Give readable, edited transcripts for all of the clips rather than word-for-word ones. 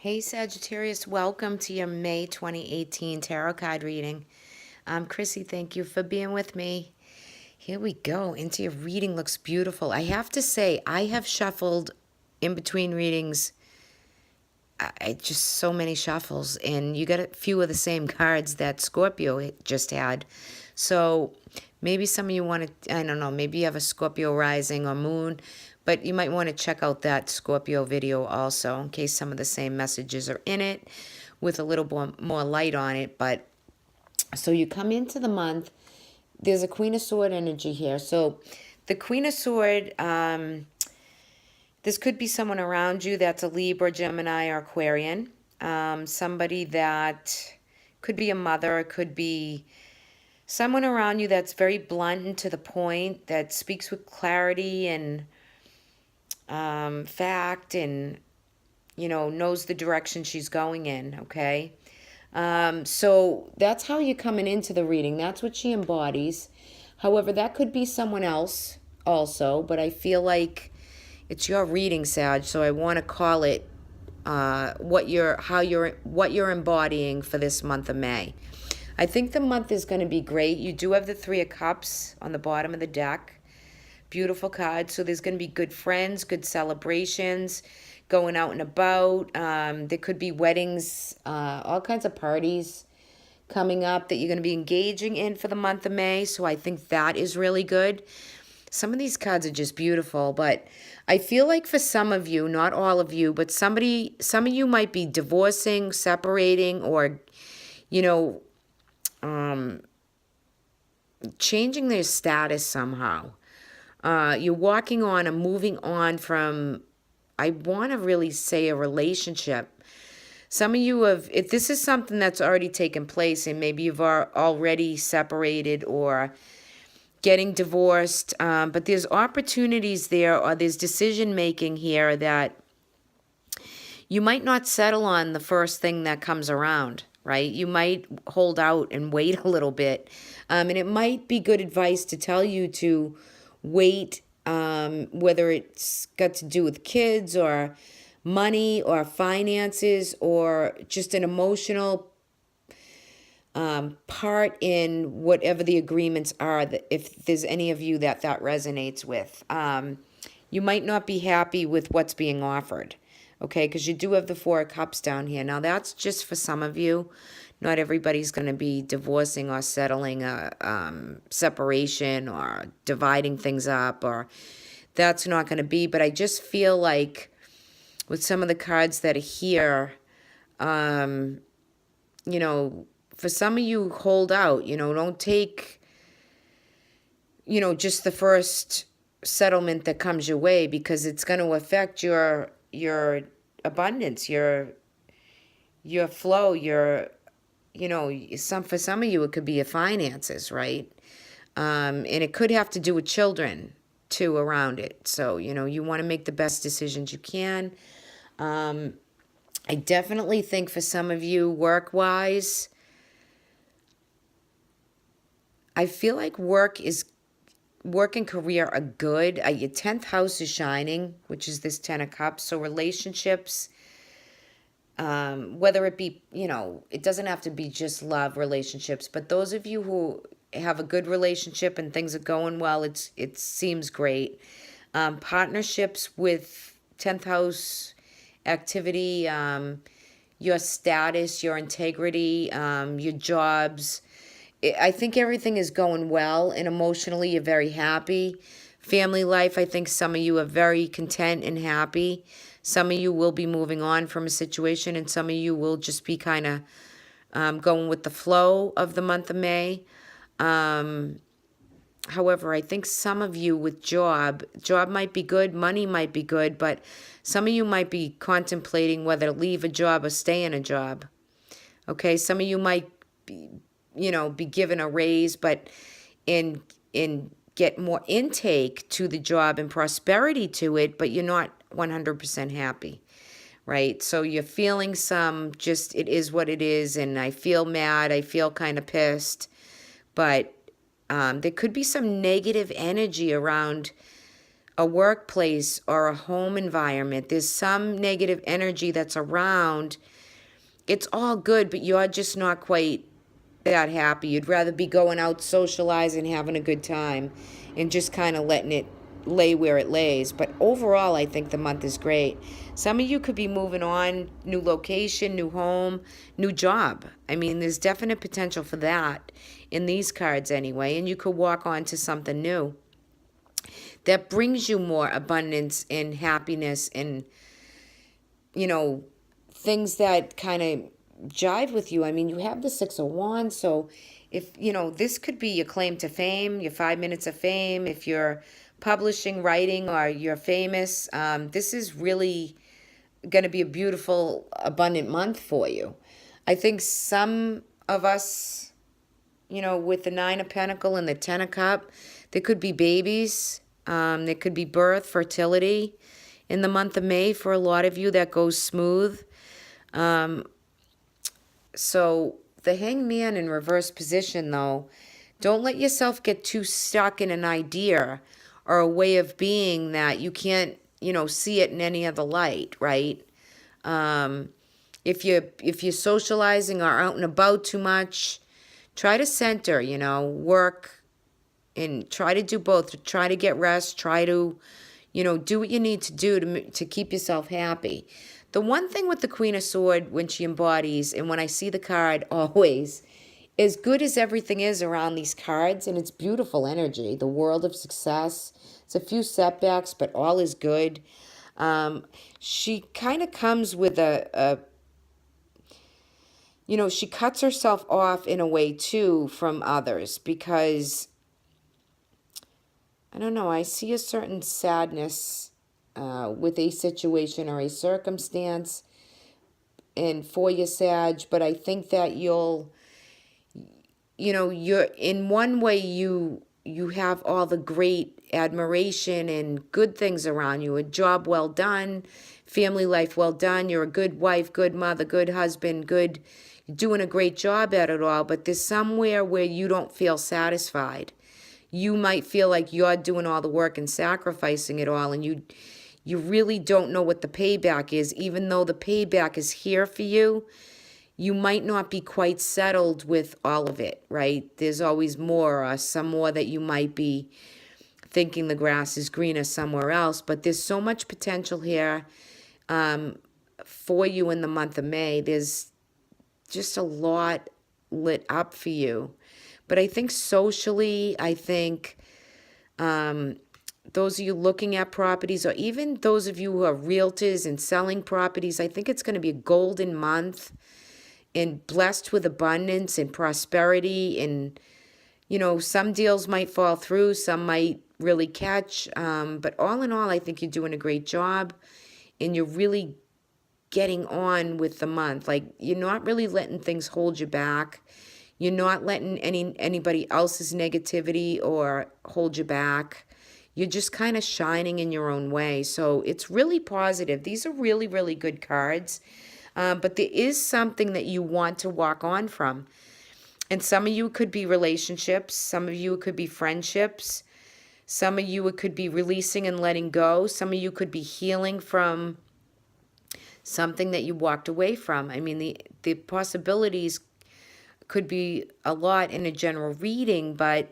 Hey Sagittarius, welcome to your May 2018 tarot card reading. I'm Chrissy, thank you for being with me. Here we go, into your reading. Looks beautiful. I have to say, I have shuffled in between readings. I just so many shuffles, and you got a few of the same cards that Scorpio just had. So maybe some of you want to, I don't know, maybe you have a Scorpio rising or moon, but you might want to check out that Scorpio video also in case some of the same messages are in it with a little more light on it. But so you come into the month, there's a Queen of Sword energy here. So the Queen of Sword, this could be someone around you that's a Libra, Gemini, or Aquarian. Somebody that could be a mother, it could be someone around you that's very blunt and to the point, that speaks with clarity and fact, and knows the direction she's going in. Okay, so that's how you're coming into the reading. That's what she embodies. However, that could be someone else also, but I feel like it's your reading, Sag, so I want to call it what you're embodying for this month of May. I think the month is going to be great. You do have the Three of Cups on the bottom of the deck. Beautiful card. So there's going to be good friends, good celebrations, going out and about. There could be weddings, all kinds of parties coming up that you're going to be engaging in for the month of May. So I think that is really good. Some of these cards are just beautiful, but I feel like for some of you, not all of you, but some of you might be divorcing, separating, or, changing their status somehow. You're walking on and moving on from, I want to really say, a relationship. Some of you have, if this is something that's already taken place and maybe you've already separated or getting divorced, but there's opportunities there, or there's decision making here that you might not settle on the first thing that comes around, right? You might hold out and wait a little bit. And it might be good advice to tell you to wait, whether it's got to do with kids or money or finances or just an emotional part in whatever the agreements are, that if there's any of you that resonates with. You might not be happy with what's being offered, okay, because you do have the Four of Cups down here. Now, that's just for some of you. Not everybody's going to be divorcing or settling a separation or dividing things up, or that's not going to be. But I just feel like with some of the cards that are here, for some of you, hold out. Don't take, just the first settlement that comes your way, because it's going to affect your abundance, your flow, for some of you, it could be your finances, right? And it could have to do with children, too, around it. So, you want to make the best decisions you can. I definitely think for some of you, work-wise, I feel like work and career are good. Your 10th house is shining, which is this 10 of Cups. So relationships, whether it be, it doesn't have to be just love relationships, but those of you who have a good relationship and things are going well, it seems great. Partnerships with 10th house activity, your status, your integrity, your jobs. I think everything is going well, and emotionally you're very happy. Family life, I think some of you are very content and happy. Some of you will be moving on from a situation, and some of you will just be kind of going with the flow of the month of May. However, I think some of you with job might be good, money might be good, but some of you might be contemplating whether to leave a job or stay in a job. Okay, some of you might be given a raise, but in get more intake to the job and prosperity to it, but you're not 100% happy, right? So you're feeling it is what it is, and I feel mad, I feel kind of pissed, but there could be some negative energy around a workplace or a home environment, there's some negative energy that's around. It's all good, but you're just not quite that happy. You'd rather be going out socializing, having a good time, and just kind of letting it lay where it lays. But overall, I think the month is great. Some of you could be moving on, new location, new home, new job. I mean, there's definite potential for that in these cards anyway, and you could walk on to something new that brings you more abundance and happiness and, things that kind of jive with you. I mean, you have the Six of Wands, so if, this could be your claim to fame, your 5 minutes of fame. If you're publishing, writing, or you're famous, this is really going to be a beautiful, abundant month for you. I think some of us, with the Nine of Pentacles and the Ten of Cups, there could be babies. There could be birth, fertility in the month of May for a lot of you that goes smooth. So the Hangman in reverse position, though, don't let yourself get too stuck in an idea or a way of being that you can't, see it in any other light, right? If you're socializing or out and about too much, try to center, work and try to do both. Try to get rest. Try to, do what you need to do to keep yourself happy. The one thing with the Queen of Swords when she embodies, and when I see the card always, as good as everything is around these cards, and it's beautiful energy, the world of success, it's a few setbacks, but all is good. She kind of comes with she cuts herself off in a way too from others because, I don't know, I see a certain sadness with a situation or a circumstance and for you, Sag, but I think that you're in one way you have all the great admiration and good things around you, a job well done, family life well done, you're a good wife, good mother, good husband, you're doing a great job at it all, but there's somewhere where you don't feel satisfied. You might feel like you're doing all the work and sacrificing it all, and you really don't know what the payback is. Even though the payback is here for you, you might not be quite settled with all of it, right? There's always more, or some more that you might be thinking the grass is greener somewhere else. But there's so much potential here for you in the month of May. There's just a lot lit up for you. But I think socially, those of you looking at properties, or even those of you who are realtors and selling properties, I think it's going to be a golden month and blessed with abundance and prosperity. And, some deals might fall through, some might really catch. But all in all, I think you're doing a great job and you're really getting on with the month. Like, you're not really letting things hold you back. You're not letting anybody else's negativity or hold you back. You're just kind of shining in your own way. So it's really positive. These are really, really good cards. But there is something that you want to walk on from. And some of you could be relationships. Some of you it could be friendships. Some of you it could be releasing and letting go. Some of you could be healing from something that you walked away from. I mean, the possibilities could be a lot in a general reading, but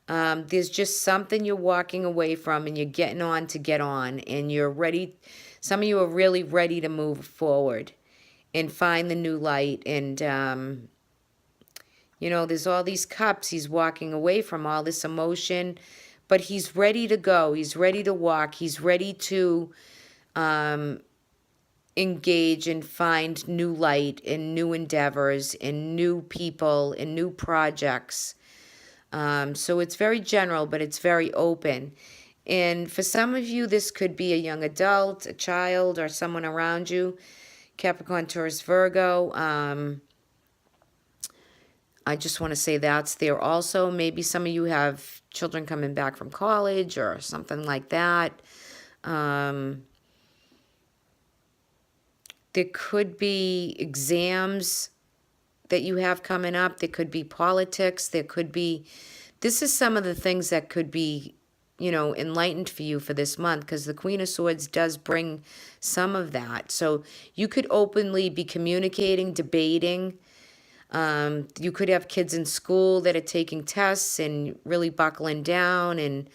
there's just something you're walking away from and you're getting on to get on, and you're ready. Some of you are really ready to move forward and find the new light. And, there's all these cups he's walking away from, all this emotion, but he's ready to go. He's ready to walk. He's ready to engage and find new light and new endeavors and new people and new projects. So it's very general, but it's very open. And for some of you, this could be a young adult, a child, or someone around you. Capricorn, Taurus, Virgo. I just want to say that's there also. Maybe some of you have children coming back from college or something like that. There could be exams that you have coming up. There could be politics. This is some of the things that could be, enlightened for you for this month, because the Queen of Swords does bring some of that. So you could openly be communicating, debating. You could have kids in school that are taking tests and really buckling down and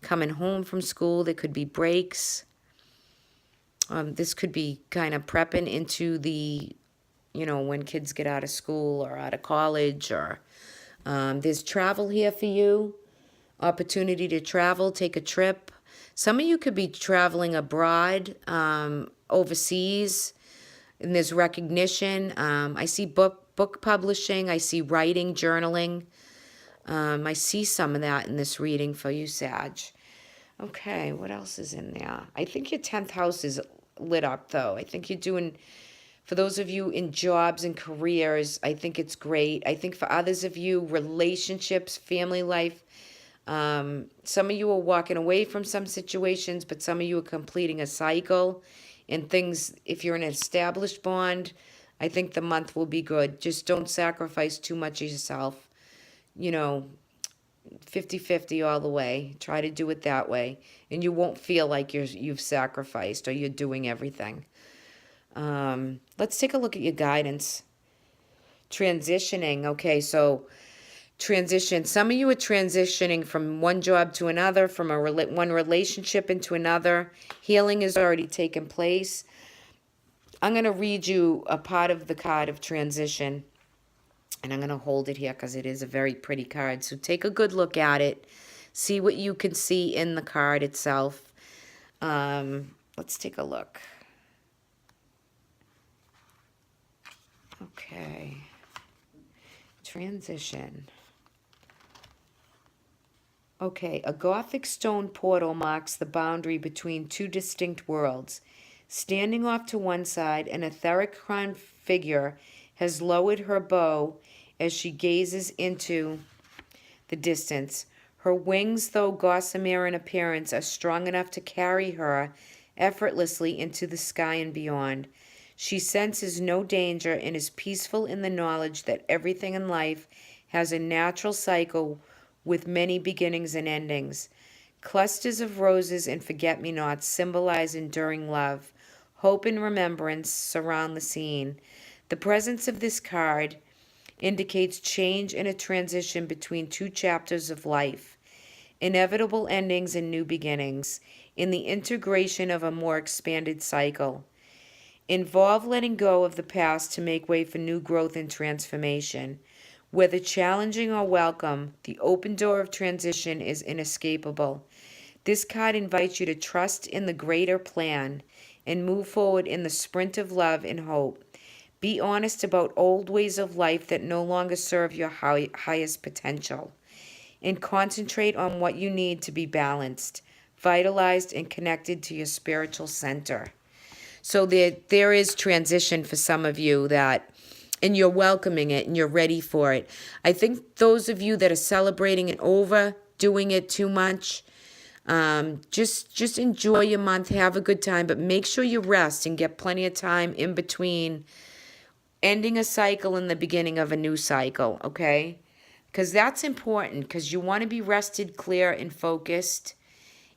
coming home from school. There could be breaks. This could be kind of prepping into the, when kids get out of school or out of college, or there's travel here for you. Opportunity to travel, take a trip. Some of you could be traveling abroad, overseas, and there's recognition. I see book publishing. I see writing, journaling. I see some of that in this reading for you, Sag. Okay, what else is in there? I think your 10th house is lit up, though. I think you're doing, for those of you in jobs and careers, I think it's great. I think for others of you, relationships, family life, some of you are walking away from some situations, but some of you are completing a cycle and things. If you're in an established bond, I think the month will be good. Just don't sacrifice too much of yourself. 50-50 all the way. Try to do it that way, and you won't feel like you've sacrificed or you're doing everything. Let's take a look at your guidance. Transitioning. Okay, so transition. Some of you are transitioning from one job to another, from one relationship into another. Healing has already taken place. I'm going to read you a part of the card of transition, and I'm going to hold it here because it is a very pretty card. So take a good look at it. See what you can see in the card itself. Let's take a look. Okay. Transition. Okay, a Gothic stone portal marks the boundary between two distinct worlds. Standing off to one side, an etheric crowned figure has lowered her bow as she gazes into the distance. Her wings, though gossamer in appearance, are strong enough to carry her effortlessly into the sky and beyond. She senses no danger and is peaceful in the knowledge that everything in life has a natural cycle with many beginnings and endings. Clusters of roses and forget-me-nots symbolize enduring love. Hope and remembrance surround the scene. The presence of this card indicates change and a transition between two chapters of life, inevitable endings and new beginnings, in the integration of a more expanded cycle. Involve letting go of the past to make way for new growth and transformation. Whether challenging or welcome, the open door of transition is inescapable. This card invites you to trust in the greater plan and move forward in the sprint of love and hope. Be honest about old ways of life that no longer serve your highest potential, and concentrate on what you need to be balanced, vitalized, and connected to your spiritual center. So there is transition for some of you and you're welcoming it and you're ready for it. I think those of you that are celebrating and overdoing it too much, just enjoy your month, have a good time, but make sure you rest and get plenty of time in between ending a cycle and the beginning of a new cycle, okay? Because that's important, because you want to be rested, clear, and focused,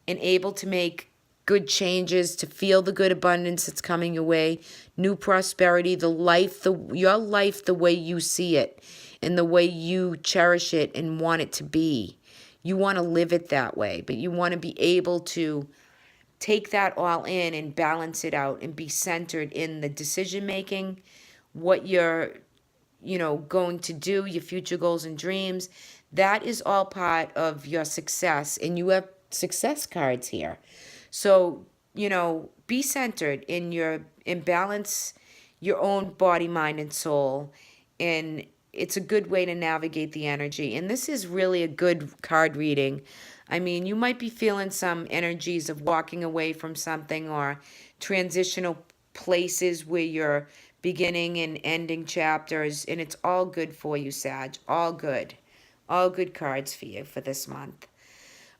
and able to make good changes, to feel the good abundance that's coming your way, new prosperity, your life the way you see it, and the way you cherish it and want it to be. You want to live it that way, but you want to be able to take that all in and balance it out and be centered in the decision making, what you're going to do, your future goals and dreams. That is all part of your success, and you have success cards here. So, be centered in balance your own body, mind, and soul. And it's a good way to navigate the energy. And this is really a good card reading. I mean, you might be feeling some energies of walking away from something, or transitional places where you're beginning and ending chapters. And it's all good for you, Sag. All good. All good cards for you for this month.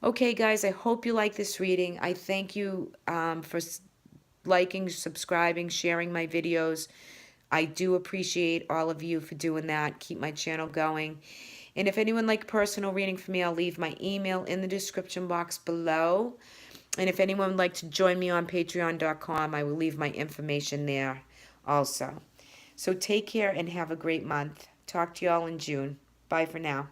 Okay, guys, I hope you like this reading. I thank you for liking, subscribing, sharing my videos. I do appreciate all of you for doing that. Keep my channel going. And if anyone like personal reading for me, I'll leave my email in the description box below. And if anyone would like to join me on patreon.com, I will leave my information there also. So take care and have a great month. Talk to you all in June. Bye for now.